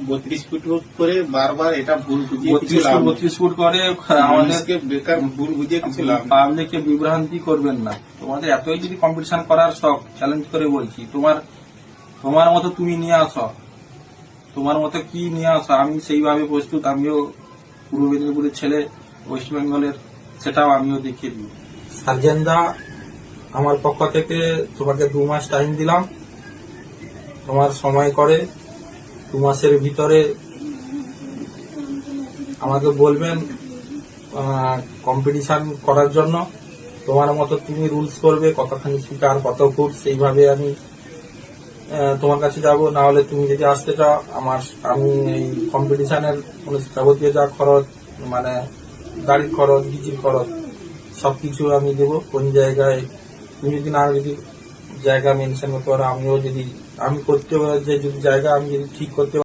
32 foot করে বারবার এটা ভুল বুঝিয়ে কিছু 32 ফুট করে আমাদেরকে বেকার ভুল বুঝিয়ে কিছু লাভ নেই। পাবলিককে বিভ্রান্তি করবেন না। তোমাদের এতই যদি কম্পিটিশন করার শখ, চ্যালেঞ্জ করে বলছি, তোমার মতো তুমি নিয়ে আসো, তোমার মতো কি নিয়ে আসো, আমি সেইভাবে প্রস্তুত। আমিও পূর্ব মেদিনীপুরের ছেলে, ওয়েস্ট বেঙ্গলের, সেটাও আমিও দেখিয়ে দিই। সার্জেনদা, আমার পক্ষ থেকে তোমাকে 2 মাস টাইম দিলাম। তোমার সময় করে 2 মাসের ভিতরে আমাকে বলবেন কম্পিটিশন করার জন্য। তোমার মতো তুমি রুলস করবে, কতখানি শিকার, কত ফুট, সেইভাবে আমি তোমার কাছে যাব। না হলে তুমি যদি আসতে চাও, আমি এই কম্পিটিশনের যাবতীয় যা খরচ, মানে গাড়ির খরচ, ডিজির খরচ, সবকিছু আমি দেবো। কোন জায়গায় তুমি যদি না যদি জায়গা মেনশন করতে পারো, আমিও যদি আমি করতে পারি, যে যদি জায়গা আমি যদি ঠিক করতে